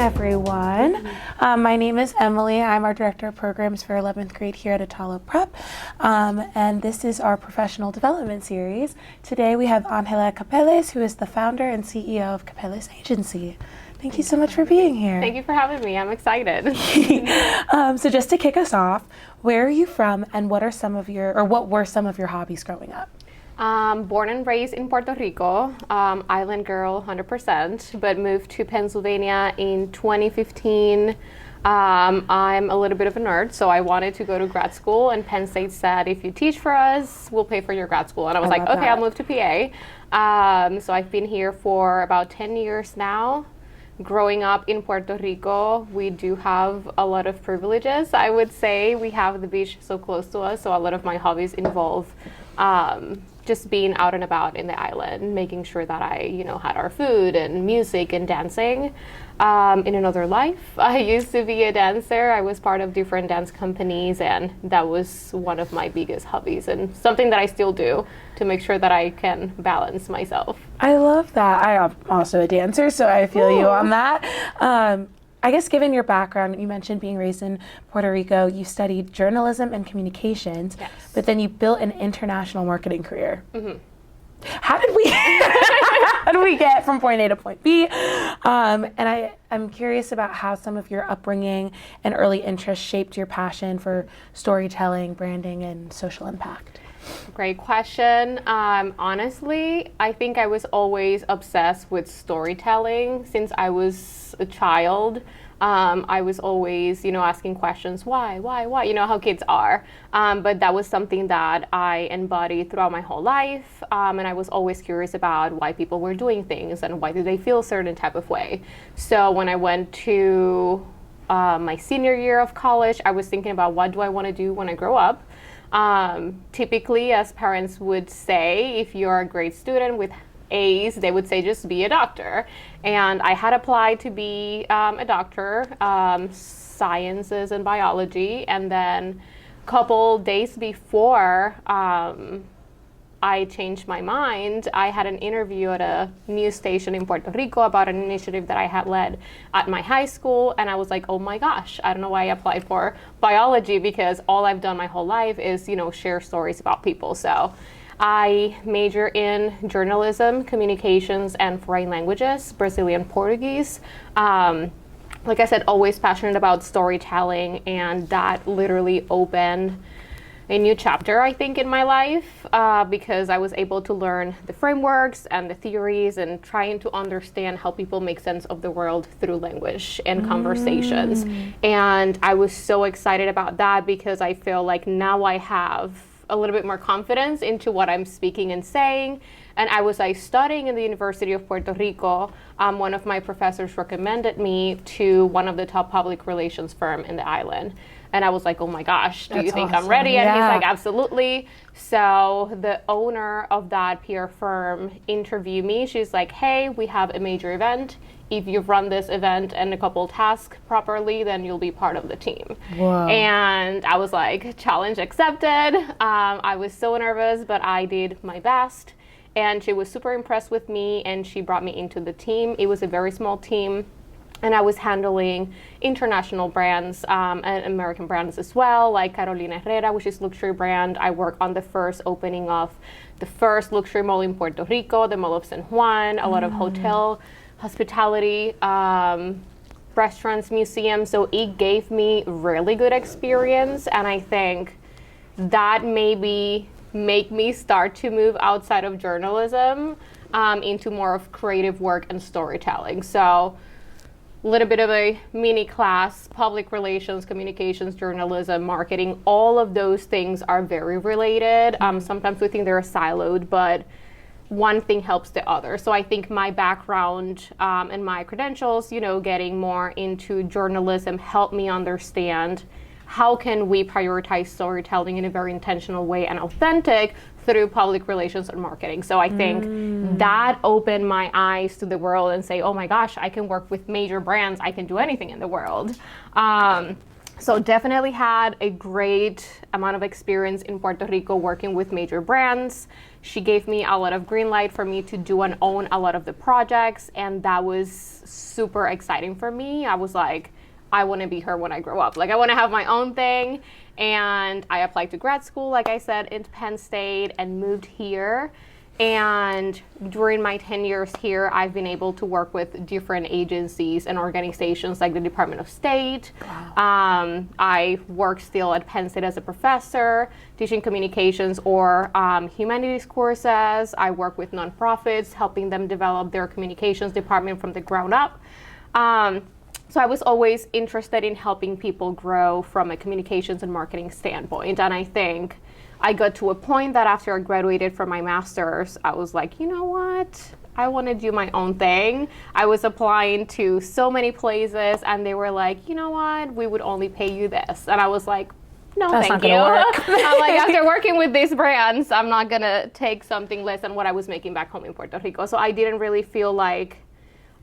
everyone. My name is Emily. I'm our Director of Programs for 11th grade here at Attollo Prep. And this is our professional development series. Today we have Ángela Capeles, who is the founder and CEO of Capeles Agency. Thank you so much for being here. Thank you for having me. I'm excited. So just to kick us off, where are you from and what were some of your hobbies growing up? Born and raised in Puerto Rico, island girl 100%, but moved to Pennsylvania in 2015. I'm a little bit of a nerd, so I wanted to go to grad school, and Penn State said, if you teach for us, we'll pay for your grad school. And I was like, okay, I'll move to PA. So I've been here for about 10 years now. Growing up in Puerto Rico, we do have a lot of privileges. I would say we have the beach so close to us, so a lot of my hobbies involve just being out and about in the island, making sure that I, had our food and music and dancing. In another life, I used to be a dancer. I was part of different dance companies, and that was one of my biggest hobbies and something that I still do to make sure that I can balance myself. I love that. I am also a dancer, so I feel you on that. I guess given your background, you mentioned being raised in Puerto Rico, you studied journalism and communications, yes. But then you built an international marketing career. Mm-hmm. How did we get from point A to point B? And I'm curious about how some of your upbringing and early interests shaped your passion for storytelling, branding, and social impact. Great question. Honestly, I think I was always obsessed with storytelling since I was a child. I was always, asking questions, why, you know how kids are. But that was something that I embodied throughout my whole life. And I was always curious about why people were doing things and why did they feel a certain type of way. So when I went to my senior year of college, I was thinking about what do I want to do when I grow up. Typically, as parents would say, if you're a great student with A's, they would say just be a doctor. And I had applied to be a doctor, sciences and biology. And then a couple days before I changed my mind, I had an interview at a news station in Puerto Rico about an initiative that I had led at my high school. And I was like, oh my gosh, I don't know why I applied for biology, because all I've done my whole life is, share stories about people. So I major in journalism, communications, and foreign languages, Brazilian Portuguese. Like I said, always passionate about storytelling, and that literally opened a new chapter, I think, in my life, because I was able to learn the frameworks and the theories and trying to understand how people make sense of the world through language and conversations. And I was so excited about that because I feel like now I have a little bit more confidence into what I'm speaking and saying. And I was studying in the University of Puerto Rico. One of my professors recommended me to one of the top public relations firm in the island. And I was like, oh my gosh, do you think I'm ready? And he's like, absolutely. So the owner of that PR firm interviewed me. She's like, hey, we have a major event. If you've run this event and a couple tasks properly, then you'll be part of the team. Whoa. And I was like, challenge accepted. I was so nervous, but I did my best. And she was super impressed with me, and she brought me into the team. It was a very small team. And I was handling international brands and American brands as well, like Carolina Herrera, which is luxury brand. I work on the first opening of the first luxury mall in Puerto Rico, the Mall of San Juan, a lot of hotel, hospitality, restaurants, museums. So it gave me really good experience. And I think that maybe make me start to move outside of journalism into more of creative work and storytelling. So a little bit of a mini class, public relations, communications, journalism, marketing, all of those things are very related. Sometimes we think they're siloed, but one thing helps the other. So I think my background and my credentials, getting more into journalism helped me understand how can we prioritize storytelling in a very intentional way and authentic through public relations and marketing. So I think that opened my eyes to the world and say, oh my gosh, I can work with major brands. I can do anything in the world. So definitely had a great amount of experience in Puerto Rico working with major brands. She gave me a lot of green light for me to do and own a lot of the projects, and that was super exciting for me. I was like, I want to be her when I grow up. Like, I want to have my own thing. And I applied to grad school, like I said, in Penn State, and moved here. And during my 10 years here, I've been able to work with different agencies and organizations like the Department of State. Wow. I work still at Penn State as a professor, teaching communications or humanities courses. I work with nonprofits, helping them develop their communications department from the ground up. So I was always interested in helping people grow from a communications and marketing standpoint. And I think I got to a point that after I graduated from my master's, I was like, you know what? I want to do my own thing. I was applying to so many places and they were like, you know what? We would only pay you this. And I was like, no, that's thank not you. Gonna work. I'm like, after working with these brands, I'm not going to take something less than what I was making back home in Puerto Rico. So I didn't really feel like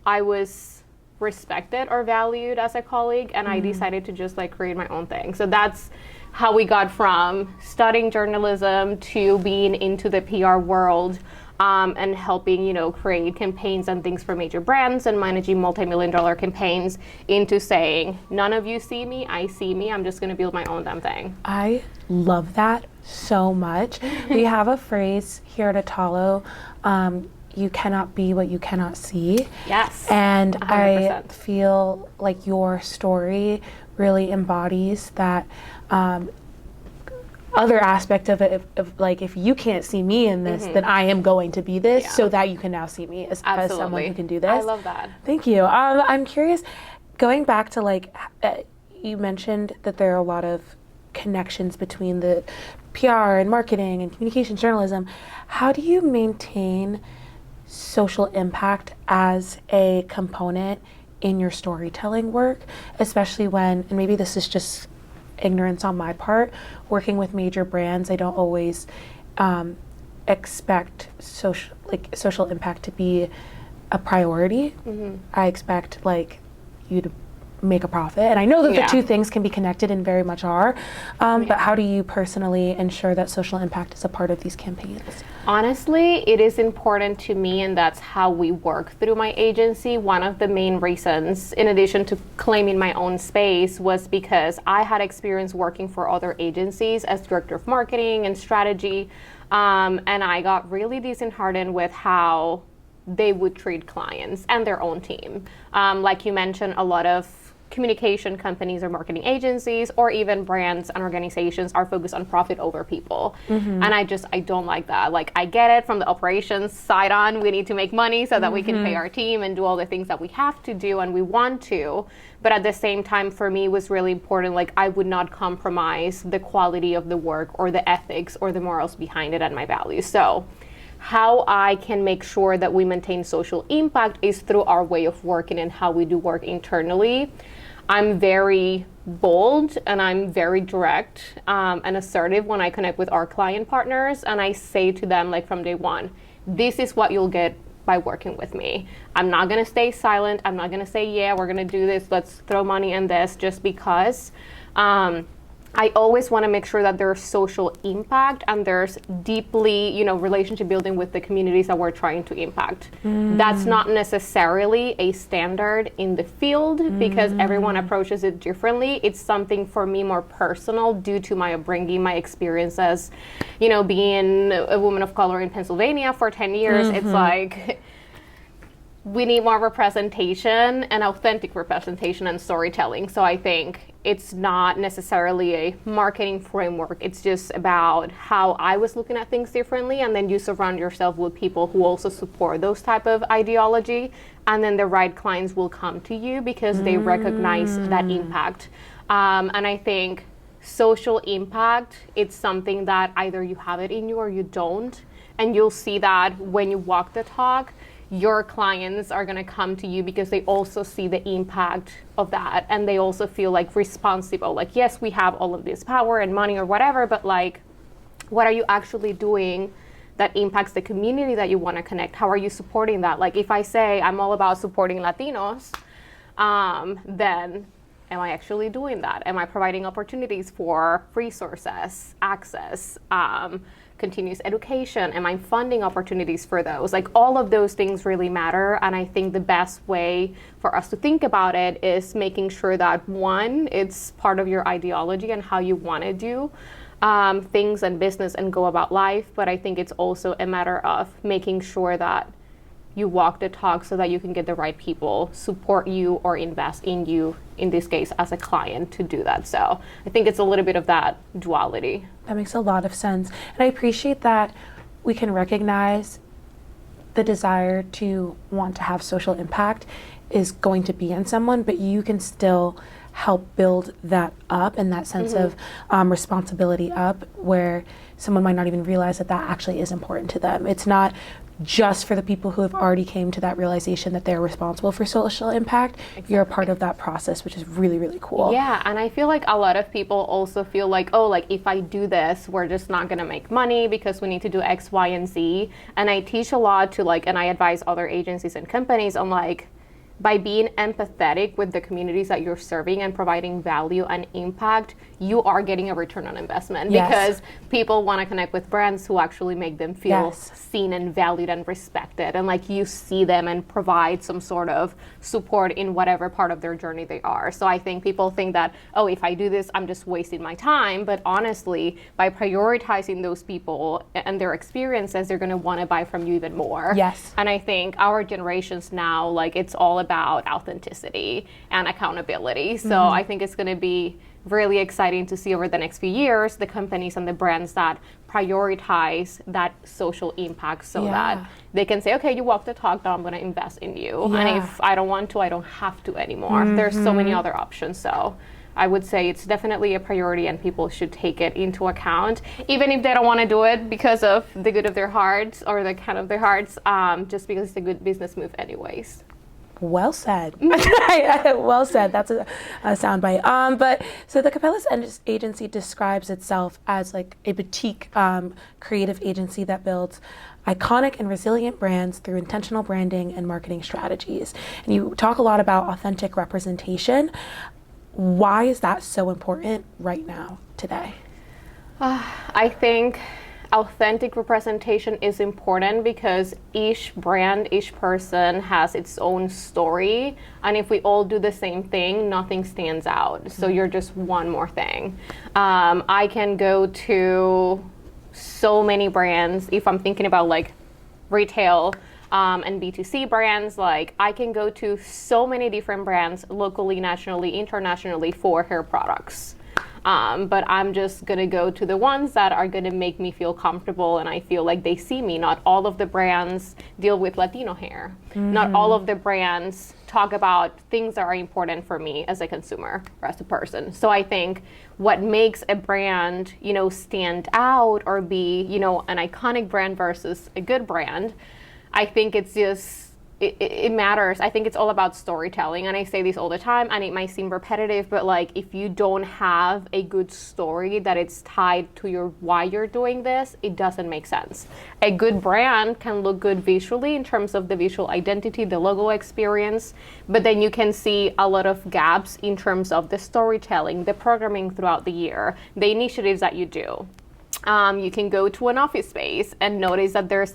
I was respected or valued as a colleague, and I decided to just like create my own thing. So that's how we got from studying journalism to being into the PR world, and helping, create campaigns and things for major brands and managing multi-million-dollar campaigns, into saying, none of you see me, I see me, I'm just going to build my own damn thing. I love that so much. We have a phrase here at Attollo, you cannot be what you cannot see. Yes. And 100%. I feel like your story really embodies that other aspect of it, of like, if you can't see me in this, then I am going to be this, so that you can now see me as someone who can do this. I love that. Thank you. I'm curious, going back to like, you mentioned that there are a lot of connections between the PR and marketing and communication journalism. How do you maintain social impact as a component in your storytelling work, especially when, and maybe this is just ignorance on my part, working with major brands, I don't always expect social impact to be a priority. I expect like you to make a profit, and I know that the two things can be connected and very much are, but how do you personally ensure that social impact is a part of these campaigns? Honestly, it is important to me, and that's how we work through my agency. One of the main reasons, in addition to claiming my own space, was because I had experience working for other agencies as director of marketing and strategy, and I got really disheartened with how they would treat clients and their own team. Like you mentioned, a lot of communication companies or marketing agencies or even brands and organizations are focused on profit over people. And I don't like that. Like, I get it from the operations side on, we need to make money so that we can pay our team and do all the things that we have to do and we want to. But at the same time, for me, it was really important, like, I would not compromise the quality of the work or the ethics or the morals behind it and my values. So how I can make sure that we maintain social impact is through our way of working and how we do work internally. I'm very bold and I'm very direct and assertive when I connect with our client partners, and I say to them, like, from day one, this is what you'll get by working with me. I'm not gonna stay silent. I'm not gonna say, yeah, we're gonna do this, let's throw money in this just because. I always want to make sure that there's social impact and there's deeply, relationship building with the communities that we're trying to impact. That's not necessarily a standard in the field because everyone approaches it differently. It's something for me more personal due to my upbringing, my experiences, being a woman of color in Pennsylvania for 10 years. It's like, we need more representation and authentic representation and storytelling. So I think it's not necessarily a marketing framework. It's just about how I was looking at things differently, and then you surround yourself with people who also support those type of ideology, and then the right clients will come to you because they recognize that impact. And I think social impact, it's something that either you have it in you or you don't, and you'll see that when you walk the talk. Your clients are going to come to you because they also see the impact of that, and they also feel like responsible. Like, yes, we have all of this power and money or whatever, but like, what are you actually doing that impacts the community that you want to connect? How are you supporting that? Like, if I say I'm all about supporting Latinos, then Am I actually doing that? Am I providing opportunities for resources, access, continuous education? Am I funding opportunities for those? Like, all of those things really matter. And I think the best way for us to think about it is making sure that, one, it's part of your ideology and how you want to do things and business and go about life. But I think it's also a matter of making sure that you walk the talk so that you can get the right people support you or invest in you, in this case as a client, to do that. So I think it's a little bit of that duality. That makes a lot of sense. And I appreciate that we can recognize the desire to want to have social impact is going to be in someone, but you can still help build that up and that sense of responsibility up, where someone might not even realize that that actually is important to them. It's not just for the people who have already came to that realization that they're responsible for social impact. Exactly. You're a part of that process, which is really, really cool. Yeah, and I feel like a lot of people also feel like, oh, like if I do this, we're just not gonna make money because we need to do X, Y, and Z. And I teach a lot to and I advise other agencies and companies on by being empathetic with the communities that you're serving and providing value and impact, you are getting a return on investment. Yes. Because people want to connect with brands who actually make them feel seen and valued and respected, and you see them and provide some sort of support in whatever part of their journey they are. So I think people think that, oh, if I do this, I'm just wasting my time. But honestly, by prioritizing those people and their experiences, they're going to want to buy from you even more. Yes. And I think our generations now, it's all about authenticity and accountability. So I think it's going to be really exciting to see over the next few years the companies and the brands that prioritize that social impact so that they can say, okay, you walk the talk, now I'm going to invest in you. Yeah. And if I don't want to, I don't have to anymore. There's so many other options. So I would say it's definitely a priority and people should take it into account, even if they don't want to do it because of the good of their hearts or the kind of their hearts, just because it's a good business move anyways. Well said. Well said. That's a soundbite. But so the Capeles Agency describes itself as a boutique creative agency that builds iconic and resilient brands through intentional branding and marketing strategies. And you talk a lot about authentic representation. Why is that so important right now, today? I think authentic representation is important because each brand, each person has its own story. And if we all do the same thing, nothing stands out. So you're just one more thing. I can go to so many brands. If I'm thinking about retail and B2C brands, I can go to so many different brands locally, nationally, internationally for hair products. But I'm just going to go to the ones that are going to make me feel comfortable and I feel like they see me. Not all of the brands deal with Latino hair. Not all of the brands talk about things that are important for me as a consumer or as a person. So I think what makes a brand, stand out or be, an iconic brand versus a good brand, I think it's just, it matters. I think it's all about storytelling. And I say this all the time, and it might seem repetitive, but if you don't have a good story that it's tied to why you're doing this, it doesn't make sense. A good brand can look good visually in terms of the visual identity, the logo experience, but then you can see a lot of gaps in terms of the storytelling, the programming throughout the year, the initiatives that you do. You can go to an office space and notice that there's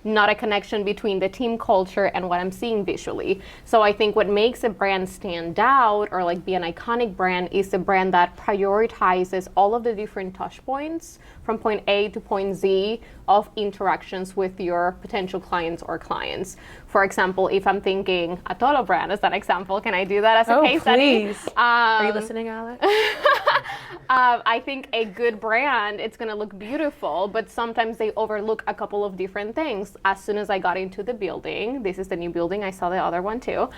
not a connection between the team culture and what I'm seeing visually. So I think what makes a brand stand out or be an iconic brand is a brand that prioritizes all of the different touch points from point A to point Z of interactions with your potential clients or clients. For example, if I'm thinking Attollo brand as an example, can I do that as a case study? Are you listening, Alex? I think a good brand, it's going to look beautiful, but sometimes they overlook a couple of different things. As soon as I got into the building, this is the new building, I saw the other one too,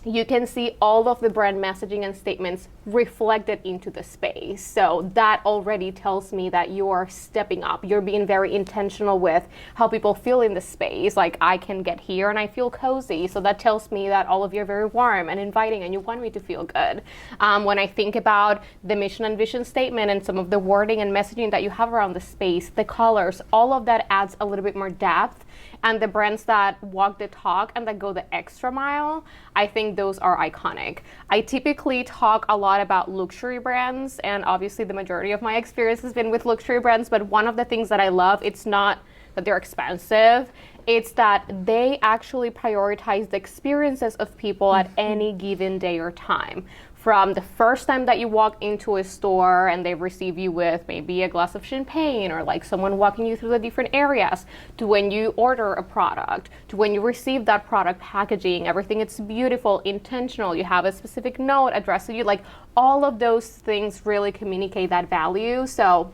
you can see all of the brand messaging and statements reflected into the space. So that already tells me that you're stepping up. You're being very intentional with how people feel in the space. I can get here and I feel cozy. So that tells me that all of you are very warm and inviting and you want me to feel good. When I think about the mission and vision statement and some of the wording and messaging that you have around the space, the colors, all of that adds a little bit more depth And the brands that walk the talk and that go the extra mile, I think those are iconic. I typically talk a lot about luxury brands, and obviously the majority of my experience has been with luxury brands, but one of the things that I love, it's not that they're expensive, it's that they actually prioritize the experiences of people at any given day or time. From the first time that you walk into a store and they receive you with maybe a glass of champagne or like someone walking you through the different areas, to when you order a product, to when you receive that product packaging, everything it's beautiful, intentional, you have a specific note addressed to you, like all of those things really communicate that value. So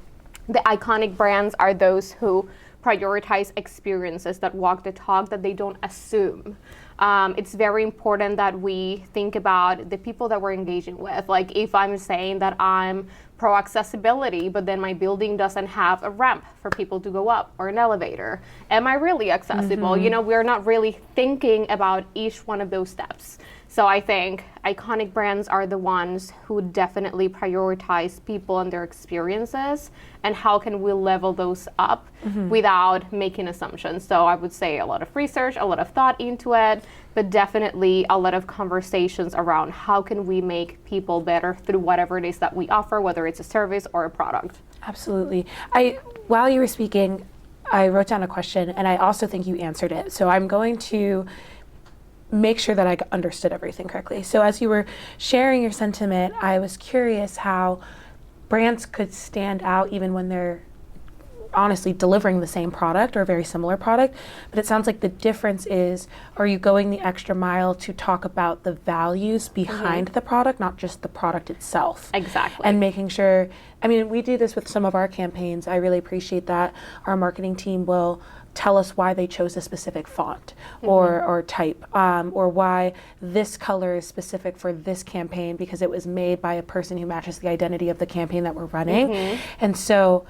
the iconic brands are those who prioritize experiences that walk the talk, that they don't assume. It's very important that we think about the people that we're engaging with. Like if I'm saying that I'm pro accessibility, but then my building doesn't have a ramp for people to go up or an elevator, am I really accessible? You know, we're not really thinking about each one of those steps. So I think iconic brands are the ones who definitely prioritize people and their experiences, and how can we level those up without making assumptions. So I would say a lot of research, a lot of thought into it, but definitely a lot of conversations around how can we make people better through whatever it is that we offer, whether it's a service or a product. Absolutely. While you were speaking, I wrote down a question, and I also think you answered it. So I'm going to make sure that I understood everything correctly. So as you were sharing your sentiment, I was curious how brands could stand out even when they're honestly delivering the same product or a very similar product. But it sounds like the difference is, are you going the extra mile to talk about the values behind the product, not just the product itself? Exactly. And making sure, I mean, we do this with some of our campaigns. I really appreciate that our marketing team will tell us why they chose a specific font or type, or why this color is specific for this campaign because it was made by a person who matches the identity of the campaign that we're running. And so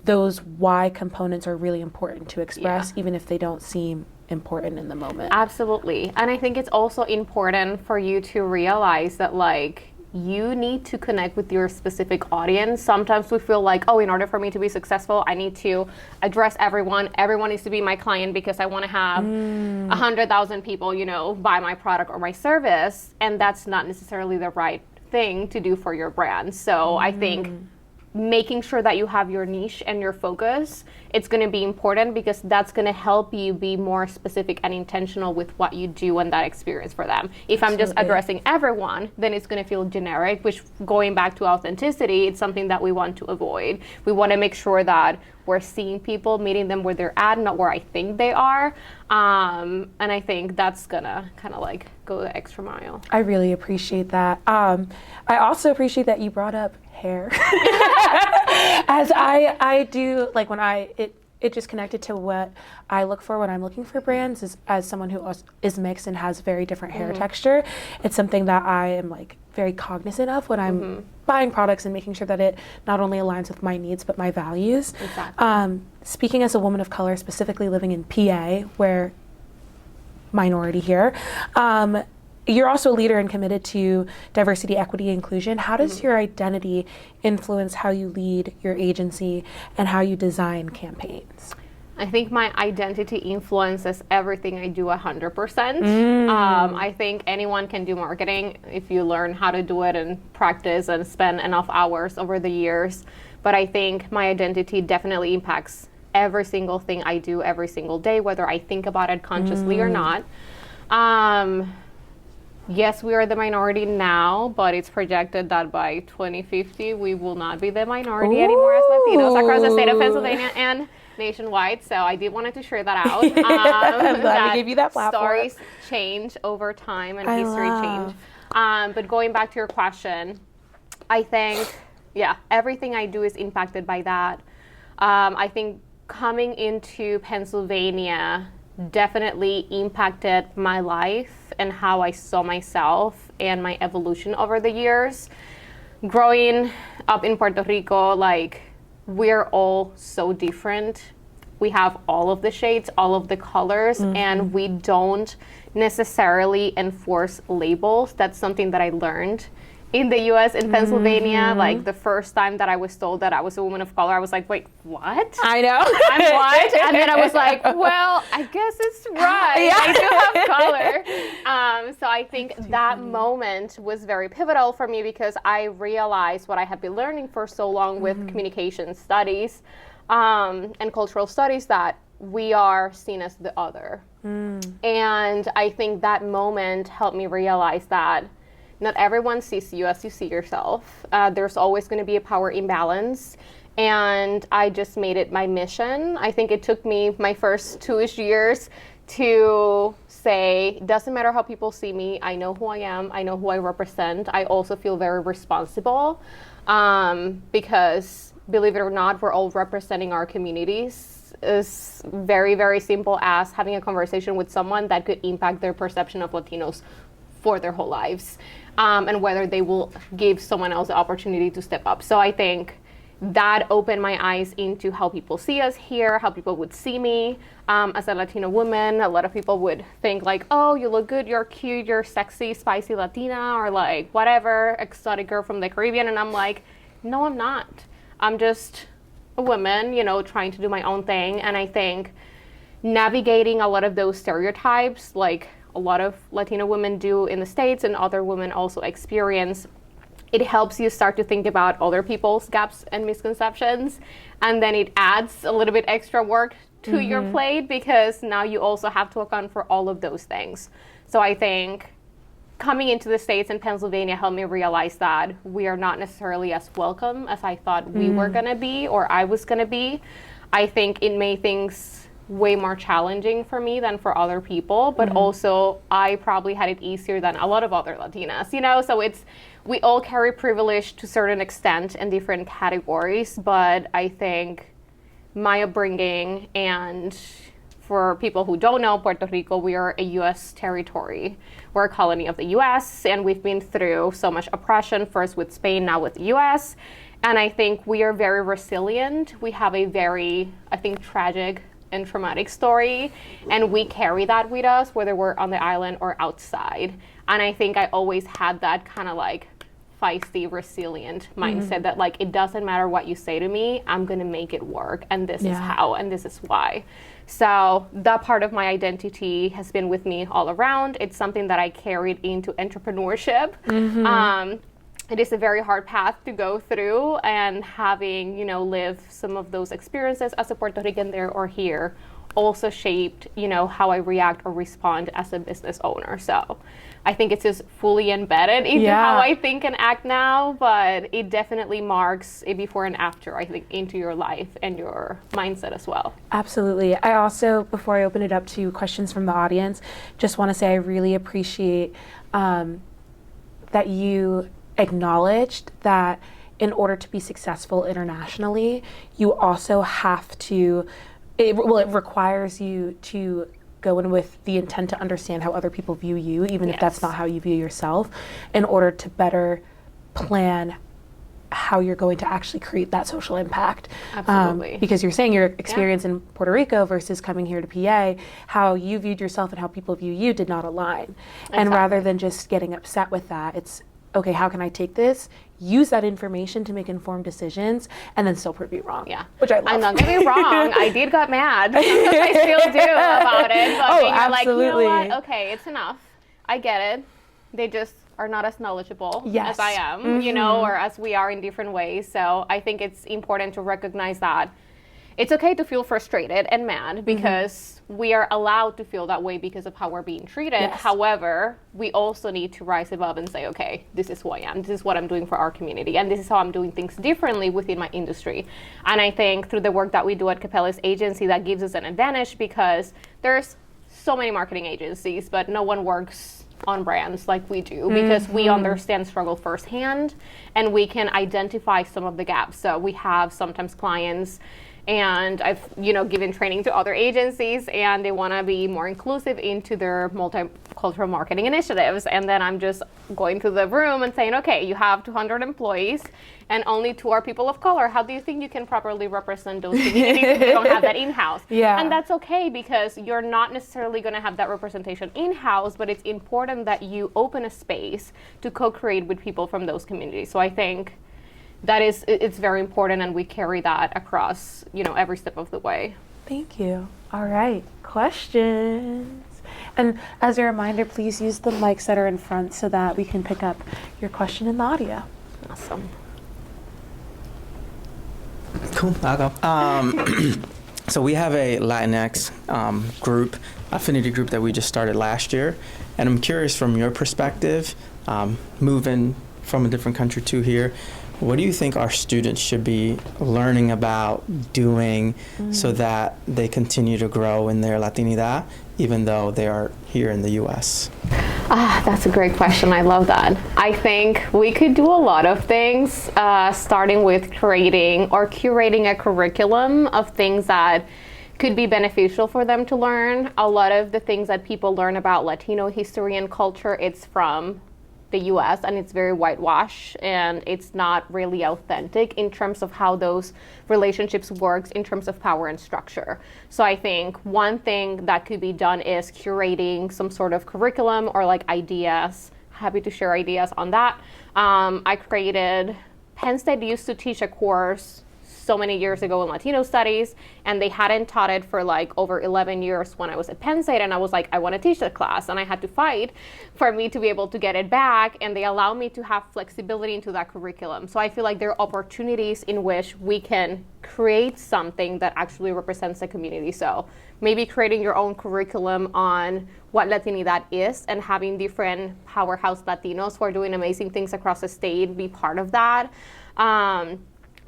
those why components are really important to express, even if they don't seem important in the moment. Absolutely. And I think it's also important for you to realize that, like, you need to connect with your specific audience. Sometimes we feel like, oh, in order for me to be successful, I need to address everyone. Everyone needs to be my client because I want to have 100,000 people, you know, buy my product or my service. And that's not necessarily the right thing to do for your brand. So I think making sure that you have your niche and your focus, it's going to be important because that's going to help you be more specific and intentional with what you do and that experience for them. If I'm just addressing everyone, then it's going to feel generic, which, going back to authenticity, it's something that we want to avoid. We want to make sure that we're seeing people, meeting them where they're at, not where I think they are. And I think that's going to kind of like go the extra mile. I really appreciate that. I also appreciate that you brought up hair. As I do, like when it just connected to what I look for when I'm looking for brands is, as someone who is mixed and has very different hair texture, it's something that I am like very cognizant of when I'm buying products and making sure that it not only aligns with my needs but my values. Exactly. Speaking as a woman of color, specifically living in PA, where minority here, you're also a leader and committed to diversity, equity, inclusion. How does your identity influence how you lead your agency and how you design campaigns? I think my identity influences everything I do 100%. I think anyone can do marketing if you learn how to do it and practice and spend enough hours over the years. But I think my identity definitely impacts every single thing I do every single day, whether I think about it consciously or not. Yes, we are the minority now, but it's projected that by 2050, we will not be the minority anymore as Latinos across the state of Pennsylvania and nationwide. So I did wanted to share that out. I'm glad we gave you that platform. Stories change over time and history change. But going back to your question, I think, everything I do is impacted by that. I think coming into Pennsylvania definitely impacted my life and how I saw myself and my evolution over the years. Growing up in Puerto Rico, like, we're all so different. We have all of the shades, all of the colors, and we don't necessarily enforce labels. That's something that I learned in the US, in Pennsylvania, like the first time that I was told that I was a woman of color, I was like, wait, what? I know. I'm white? And then I was like, well, I guess it's right. Yeah. I do have color. So I think that moment was very pivotal for me because I realized what I had been learning for so long with communication studies and cultural studies, that we are seen as the other. And I think that moment helped me realize that not everyone sees you as you see yourself. There's always going to be a power imbalance. And I just made it my mission. I think it took me my first 2-ish years to say, doesn't matter how people see me, I know who I am, I know who I represent. I also feel very responsible because, believe it or not, we're all representing our communities. Is very, very simple as having a conversation with someone that could impact their perception of Latinos for their whole lives, and whether they will give someone else the opportunity to step up. So I think that opened my eyes into how people see us here, how people would see me as a Latina woman. A lot of people would think like, oh, you look good, you're cute, you're sexy, spicy Latina, or like whatever, exotic girl from the Caribbean. And I'm like, no, I'm not. I'm just a woman, you know, trying to do my own thing. And I think navigating a lot of those stereotypes, like a lot of Latino women do in the States and other women also experience, it helps you start to think about other people's gaps and misconceptions. And then it adds a little bit extra work to your plate because now you also have to account for all of those things. So I think coming into the States and Pennsylvania helped me realize that we are not necessarily as welcome as I thought we were gonna be or I was gonna be. I think it made things way more challenging for me than for other people, but also I probably had it easier than a lot of other Latinas, you know? So we all carry privilege to a certain extent in different categories, but I think my upbringing, and for people who don't know, Puerto Rico, we are a U.S. territory. We're a colony of the U.S., and we've been through so much oppression, first with Spain, now with the U.S., and I think we are very resilient. We have a very, I think, tragic and traumatic story, and we carry that with us whether we're on the island or outside. And I think I always had that kind of like feisty, resilient mindset that like, it doesn't matter what you say to me, I'm gonna make it work, and this is how, and this is why. So that part of my identity has been with me all around. It's something that I carried into entrepreneurship. It is a very hard path to go through, and having, you know, lived some of those experiences as a Puerto Rican there or here also shaped, you know, how I react or respond as a business owner. So I think it's just fully embedded into how I think and act now, but it definitely marks a before and after, I think, into your life and your mindset as well. Absolutely. I also, before I open it up to questions from the audience, just want to say I really appreciate that you acknowledged that in order to be successful internationally, you also have to, it requires you to go in with the intent to understand how other people view you, even if that's not how you view yourself, in order to better plan how you're going to actually create that social impact. Absolutely. Because you're saying your experience in Puerto Rico versus coming here to PA, how you viewed yourself and how people view you did not align. And rather than just getting upset with that, it's, okay, how can I take this, use that information to make informed decisions, and then still prove you wrong? Yeah, which I love. I'm not gonna be wrong. I did got mad. I still do about it. But you're absolutely. Like, you know what? Okay, it's enough. I get it. They just are not as knowledgeable as I am, you know, or as we are in different ways. So I think it's important to recognize that it's okay to feel frustrated and mad because we are allowed to feel that way because of how we're being treated. However, we also need to rise above and say, okay, this is who I am. This is what I'm doing for our community. And this is how I'm doing things differently within my industry. And I think through the work that we do at Capeles Agency, that gives us an advantage because there's so many marketing agencies, but no one works on brands like we do because we understand struggle firsthand and we can identify some of the gaps. So we have sometimes clients, and I've, you know, given training to other agencies, and they want to be more inclusive into their multicultural marketing initiatives. And then I'm just going to the room and saying, okay, you have 200 employees and only 2 are people of color. How do you think you can properly represent those communities if you don't have that in-house? Yeah. And that's okay, because you're not necessarily going to have that representation in-house, but it's important that you open a space to co-create with people from those communities. So I think it's very important, and we carry that across, every step of the way. Thank you. All right, questions. And as a reminder, please use the mics that are in front so that we can pick up your question in the audio. Awesome. Cool, I'll go. So we have a Latinx group, affinity group that we just started last year. And I'm curious, from your perspective, moving from a different country to here, what do you think our students should be learning about, doing, so that they continue to grow in their Latinidad, even though they are here in the U.S.? That's a great question. I love that. I think we could do a lot of things, starting with curating a curriculum of things that could be beneficial for them to learn. A lot of the things that people learn about Latino history and culture, it's from the US, and it's very whitewashed, and it's not really authentic in terms of how those relationships works in terms of power and structure. So I think one thing that could be done is curating some sort of curriculum or like ideas. Happy to share ideas on that. Penn State used to teach a course so many years ago in Latino studies, and they hadn't taught it for like over 11 years when I was at Penn State, and I was like, I want to teach that class, and I had to fight for me to be able to get it back, and they allow me to have flexibility into that curriculum. So I feel like there are opportunities in which we can create something that actually represents the community. So maybe creating your own curriculum on what Latinidad is, and having different powerhouse Latinos who are doing amazing things across the state be part of that.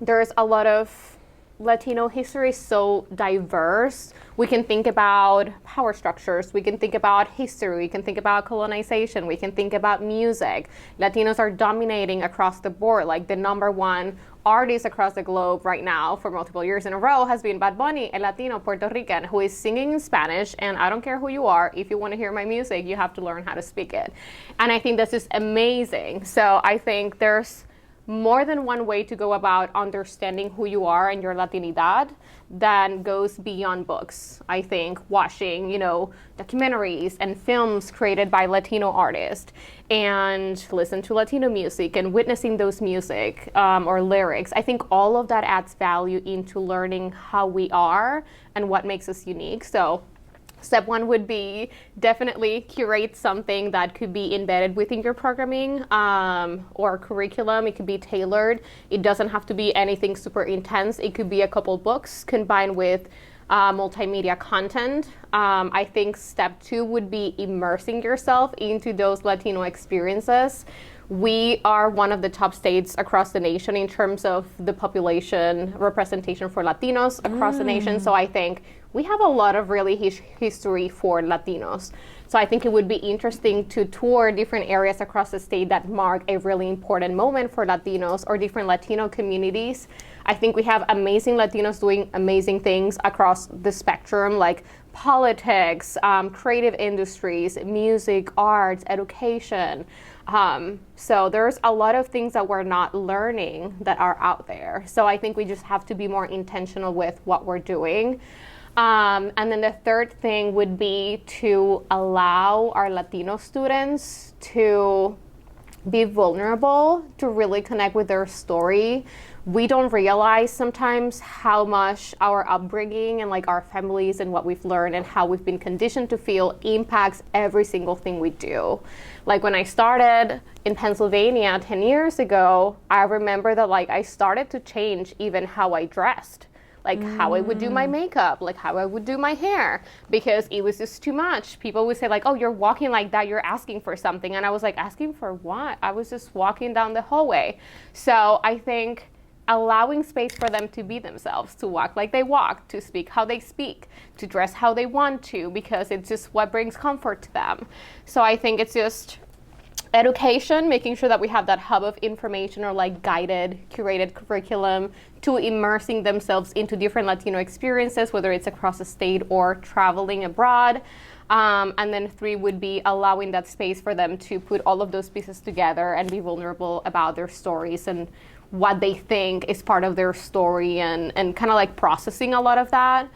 There's a lot of Latino history, so diverse. We can think about power structures, we can think about history, we can think about colonization, we can think about music. Latinos are dominating across the board. Like the number one artist across the globe right now for multiple years in a row has been Bad Bunny, a Latino Puerto Rican who is singing in Spanish, and I don't care who you are, if you want to hear my music, you have to learn how to speak it. And I think this is amazing. So I think there's more than one way to go about understanding who you are and your Latinidad that goes beyond books. I think watching, documentaries and films created by Latino artists, and listen to Latino music and witnessing those music or lyrics. I think all of that adds value into learning how we are and what makes us unique. So step one would be definitely curate something that could be embedded within your programming or curriculum. It could be tailored. It doesn't have to be anything super intense. It could be a couple books combined with multimedia content. I think step two would be immersing yourself into those Latino experiences. We are one of the top states across the nation in terms of the population representation for Latinos across the nation. So I think we have a lot of really history for Latinos. So I think it would be interesting to tour different areas across the state that mark a really important moment for Latinos or different Latino communities. I think we have amazing Latinos doing amazing things across the spectrum, like politics, creative industries, music, arts, education. So there's a lot of things that we're not learning that are out there. So I think we just have to be more intentional with what we're doing. And then the third thing would be to allow our Latino students to be vulnerable, to really connect with their story. We don't realize sometimes how much our upbringing and like our families and what we've learned and how we've been conditioned to feel impacts every single thing we do. Like when I started in Pennsylvania 10 years ago, I remember that like I started to change even how I dressed. Like how I would do my makeup, like how I would do my hair, because it was just too much. People would say like, oh, you're walking like that, you're asking for something. And I was like, asking for what? I was just walking down the hallway. So I think allowing space for them to be themselves, to walk like they walk, to speak how they speak, to dress how they want to, because it's just what brings comfort to them. So I think it's just education, making sure that we have that hub of information or like guided, curated curriculum, to immersing themselves into different Latino experiences, whether it's across the state or traveling abroad. And then 3 would be allowing that space for them to put all of those pieces together and be vulnerable about their stories and what they think is part of their story, and kind of like processing a lot of that.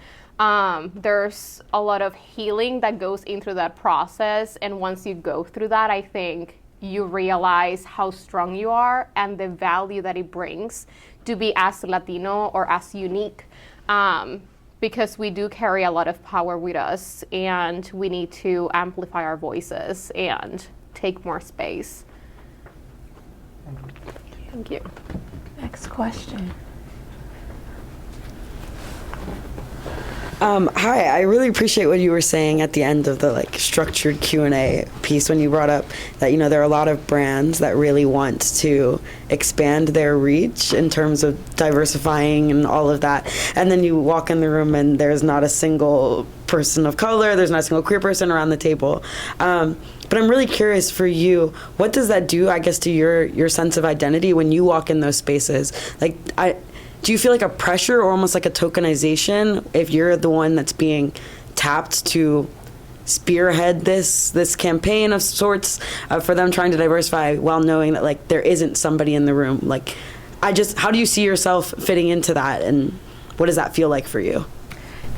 There's a lot of healing that goes into that process. And once you go through that, I think you realize how strong you are and the value that it brings to be as Latino or as unique. Because we do carry a lot of power with us, and we need to amplify our voices and take more space. Thank you. Next question. Hi, I really appreciate what you were saying at the end of the structured Q&A piece when you brought up that, there are a lot of brands that really want to expand their reach in terms of diversifying and all of that. And then you walk in the room and there's not a single person of color, there's not a single queer person around the table. But I'm really curious for you, what does that do, I guess, to your sense of identity when you walk in those spaces? Do you feel like a pressure or almost like a tokenization if you're the one that's being tapped to spearhead this campaign of sorts for them trying to diversify while knowing that there isn't somebody in the room? How do you see yourself fitting into that, and what does that feel like for you?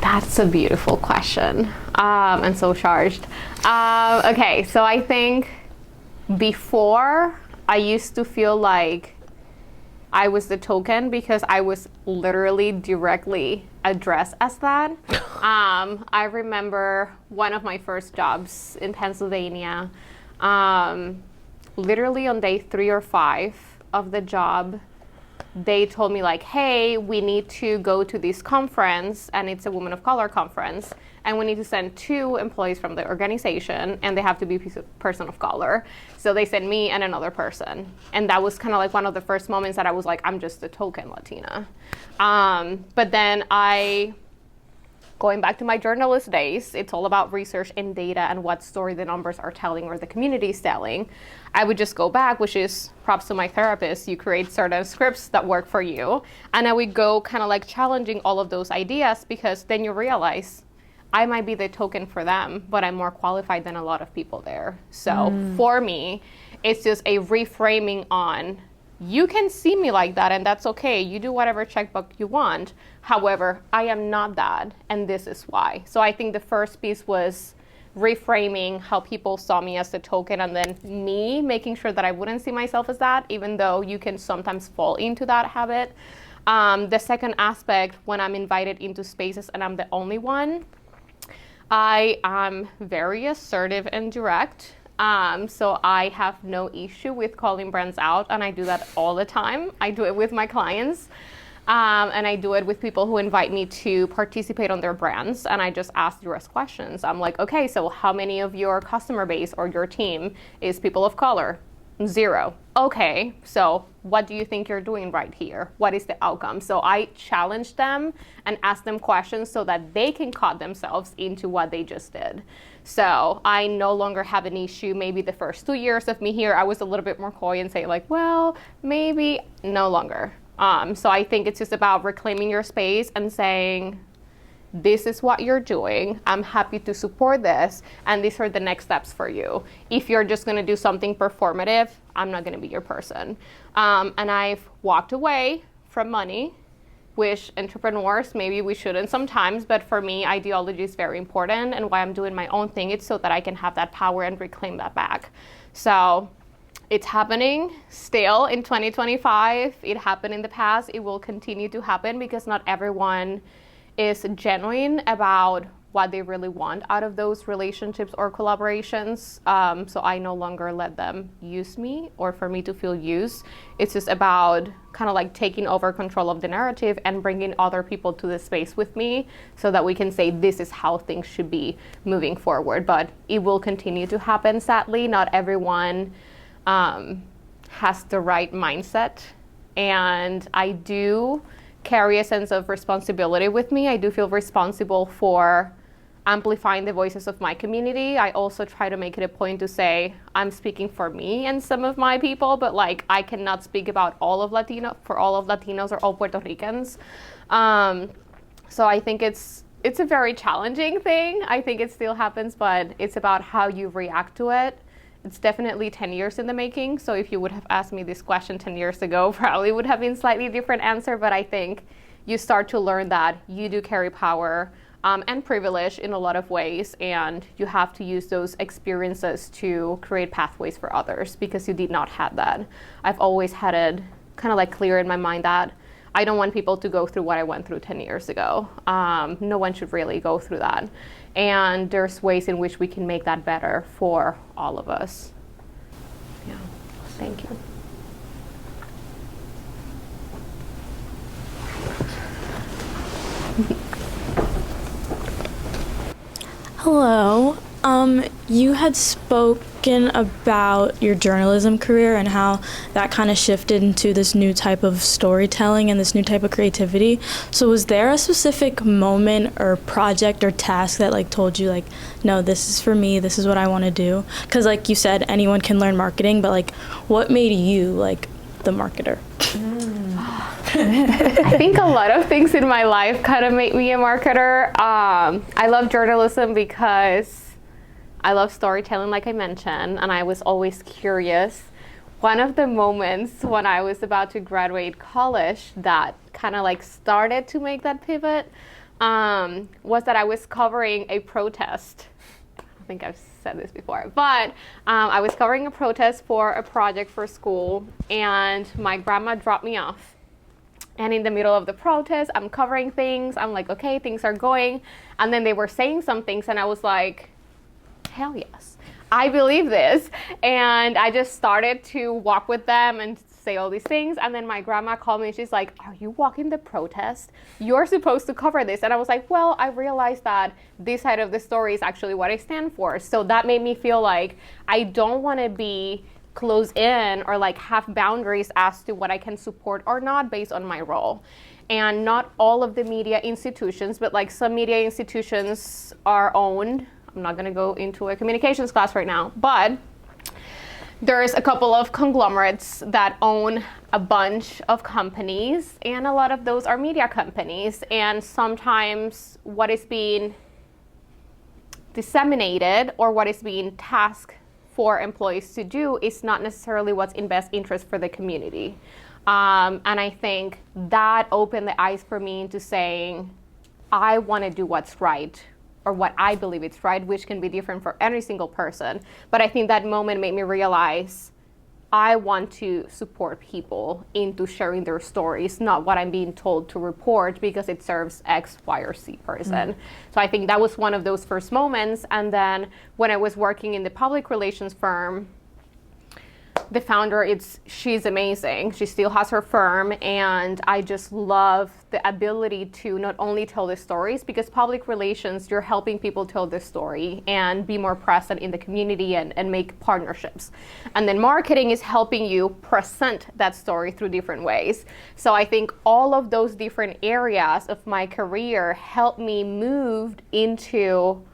That's a beautiful question, and so charged. Okay, so I think before I used to feel like I was the token because I was literally directly addressed as that. I remember one of my first jobs in Pennsylvania. Literally on day 3 or 5 of the job, they told me hey, we need to go to this conference, and it's a women of color conference, and we need to send 2 employees from the organization, and they have to be a person of color. So they sent me and another person. And that was kind of one of the first moments that I was I'm just a token Latina. But then going back to my journalist days, it's all about research and data and what story the numbers are telling or the community is telling. I would just go back, which is props to my therapist. You create certain scripts that work for you. And I would go kind of challenging all of those ideas, because then you realize I might be the token for them, but I'm more qualified than a lot of people there. So for me, it's just a reframing on, you can see me like that, and that's okay. You do whatever checkbook you want. However, I am not that, and this is why. So I think the first piece was reframing how people saw me as the token, and then me making sure that I wouldn't see myself as that, even though you can sometimes fall into that habit. The second aspect, when I'm invited into spaces and I'm the only one, I am very assertive and direct. So I have no issue with calling brands out, and I do that all the time. I do it with my clients, and I do it with people who invite me to participate on their brands, and I just ask direct questions. I'm okay, so how many of your customer base or your team is people of color? 0. Okay, so what do you think you're doing right here? What is the outcome? So I challenge them and ask them questions so that they can cut themselves into what they just did. So I no longer have an issue. Maybe the first 2 years of me here, I was a little bit more coy and say well, maybe no longer. So I think it's just about reclaiming your space and saying, this is what you're doing. I'm happy to support this, and these are the next steps for you. If you're just going to do something performative, I'm not going to be your person. And I've walked away from money, which entrepreneurs, maybe we shouldn't sometimes, but for me, ideology is very important, and why I'm doing my own thing, it's so that I can have that power and reclaim that back. So it's happening still in 2025. It happened in the past. It will continue to happen because not everyone is genuine about what they really want out of those relationships or collaborations. So I no longer let them use me or for me to feel used. It's just about kind of taking over control of the narrative and bringing other people to the space with me so that we can say this is how things should be moving forward. But it will continue to happen, sadly. Not everyone has the right mindset. And I do carry a sense of responsibility with me. I do feel responsible for amplifying the voices of my community. I also try to make it a point to say I'm speaking for me and some of my people, but I cannot speak about all of Latinos or all Puerto Ricans. So I think it's it's a very challenging thing. I think it still happens, but it's about how you react to it. It's definitely 10 years in the making. So if you would have asked me this question 10 years ago, probably would have been slightly different answer. But I think you start to learn that you do carry power and privilege in a lot of ways. And you have to use those experiences to create pathways for others because you did not have that. I've always had it kind of like clear in my mind that I don't want people to go through what I went through 10 years ago. No one should really go through that. And there's ways in which we can make that better for all of us. Yeah, thank you. Hello. You had spoken about your journalism career and how that kind of shifted into this new type of storytelling and this new type of creativity. So was there a specific moment or project or task that like told you like, no, this is for me, this is what I want to do? Because like you said, anyone can learn marketing, but like what made you like the marketer? I think a lot of things in my life kind of made me a marketer. I love journalism because I love storytelling, like I mentioned, and I was always curious. One of the moments when I was about to graduate college that kind of like started to make that pivot was that I was covering a protest. I think I've said this before, but I was covering a protest for a project for school, and my grandma dropped me off. And in the middle of the protest, I'm covering things. I'm like, okay, things are going. And then they were saying some things, and I was like, hell yes, I believe this. And I just started to walk with them and say all these things. And then my grandma called me and she's like, are you walking the protest? You're supposed to cover this. And I was like, well, I realized that this side of the story is actually what I stand for. So that made me feel like I don't want to be close in or like have boundaries as to what I can support or not based on my role. And not all of the media institutions, but like some media institutions are owned. I'm not going to go into a communications class right now, but there's a couple of conglomerates that own a bunch of companies, and a lot of those are media companies. And sometimes what is being disseminated or what is being tasked for employees to do is not necessarily what's in best interest for the community. And I think that opened the eyes for me into saying, I want to do what's right, or what I believe it's right, which can be different for every single person. But I think that moment made me realize I want to support people into sharing their stories, not what I'm being told to report because it serves X, Y, or Z person. So I think that was one of those first moments. And then when I was working in the public relations firm, the founder, she's amazing. She still has her firm, and I just love the ability to not only tell the stories, because public relations, you're helping people tell the story and be more present in the community and make partnerships. And then marketing is helping you present that story through different ways. So I think all of those different areas of my career helped me move into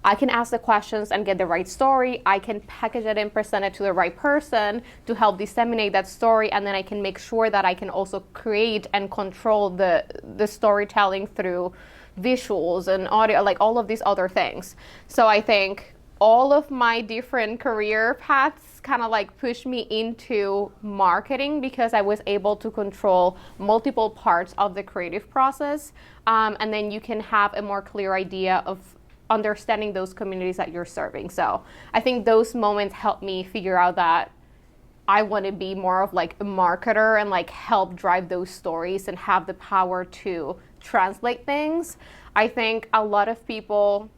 I can ask the questions and get the right story. I can package it and present it to the right person to help disseminate that story. And then I can make sure that I can also create and control the storytelling through visuals and audio, like all of these other things. So I think all of my different career paths kind of like pushed me into marketing because I was able to control multiple parts of the creative process. And then you can have a more clear idea of understanding those communities that you're serving. So I think those moments helped me figure out that I want to be more of like a marketer and like help drive those stories and have the power to translate things. I think a lot of people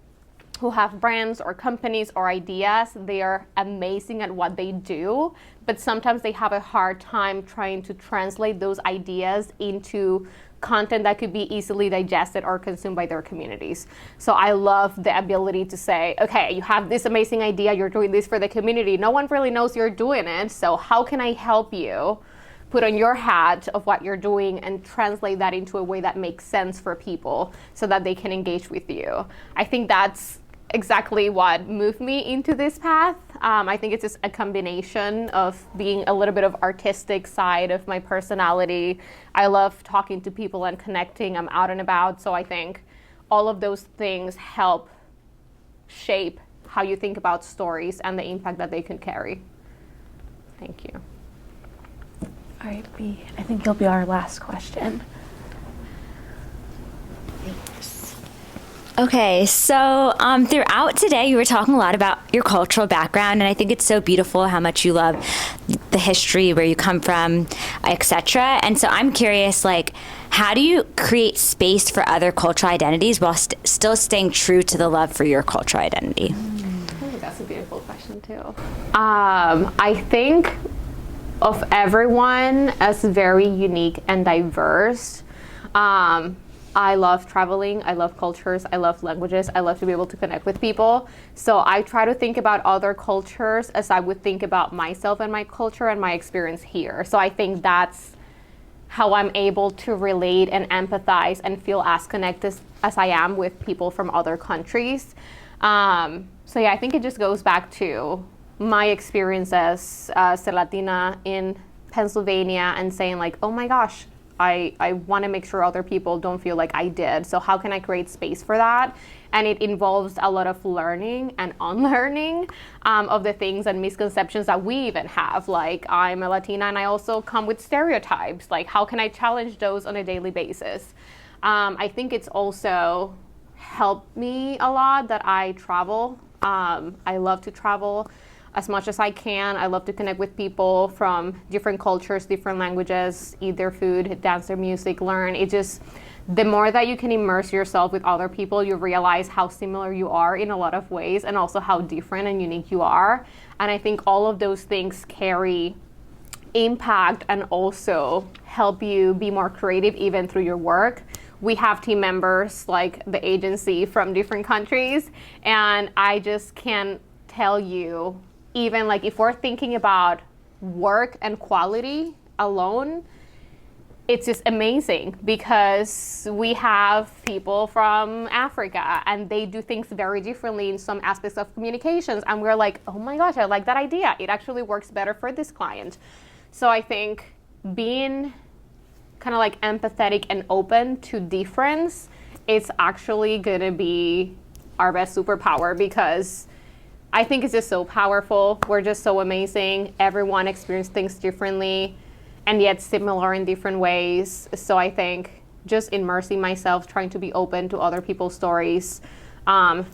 who have brands or companies or ideas, they are amazing at what they do, but sometimes they have a hard time trying to translate those ideas into content that could be easily digested or consumed by their communities. So I love the ability to say, okay, you have this amazing idea, you're doing this for the community. No one really knows you're doing it, so how can I help you put on your hat of what you're doing and translate that into a way that makes sense for people so that they can engage with you? I think that's exactly what moved me into this path. I think it's just a combination of being a little bit of artistic side of my personality. I love talking to people and connecting. I'm out and about. So I think all of those things help shape how you think about stories and the impact that they can carry. Thank you. All right, B, I think you'll be our last question. Okay, so throughout today, you were talking a lot about your cultural background, and I think it's so beautiful how much you love the history, where you come from, etc. And so I'm curious, like, how do you create space for other cultural identities while still staying true to the love for your cultural identity? I think that's a beautiful question too. I think of everyone as very unique and diverse. I love traveling, I love cultures, I love languages, I love to be able to connect with people. So I try to think about other cultures as I would think about myself and my culture and my experience here. So I think that's how I'm able to relate and empathize and feel as connected as I am with people from other countries. So yeah, I think it just goes back to my experience as a Latina in Pennsylvania and saying like, oh my gosh, I want to make sure other people don't feel like I did. So how can I create space for that? And it involves a lot of learning and unlearning of the things and misconceptions that we even have. Like, I'm a Latina and I also come with stereotypes. Like, how can I challenge those on a daily basis? I think it's also helped me a lot that I travel. I love to travel as much as I can. I love to connect with people from different cultures, different languages, eat their food, dance their music, learn. It just, the more that you can immerse yourself with other people, you realize how similar you are in a lot of ways and also how different and unique you are. And I think all of those things carry impact and also help you be more creative even through your work. We have team members like the agency from different countries, and I just can't tell you, even like if we're thinking about work and quality alone, it's just amazing because we have people from Africa and they do things very differently in some aspects of communications. And we're like, oh my gosh, I like that idea. It actually works better for this client. So I think being kind of like empathetic and open to difference, it's actually gonna be our best superpower because I think it's just so powerful. We're just so amazing. Everyone experiences things differently and yet similar in different ways. So I think just immersing myself, trying to be open to other people's stories,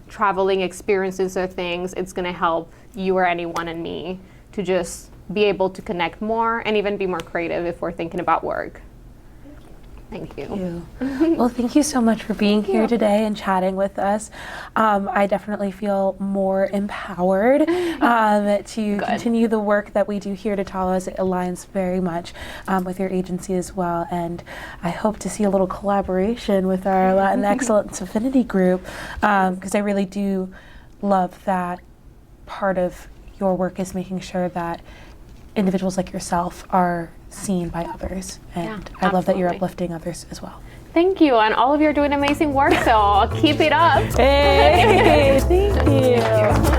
traveling experiences or things, it's gonna help you or anyone and me to just be able to connect more and even be more creative if we're thinking about work. Thank you. Well, thank you so much for being here today and chatting with us. I definitely feel more empowered to continue the work that we do here at Attollo, as it aligns very much with your agency as well. And I hope to see a little collaboration with our Latin Excellence Affinity group, because I really do love that part of your work is making sure that individuals like yourself are seen by others, and I love that you're uplifting others as well. Thank you, and all of you are doing amazing work, so keep it up. Hey, thank you.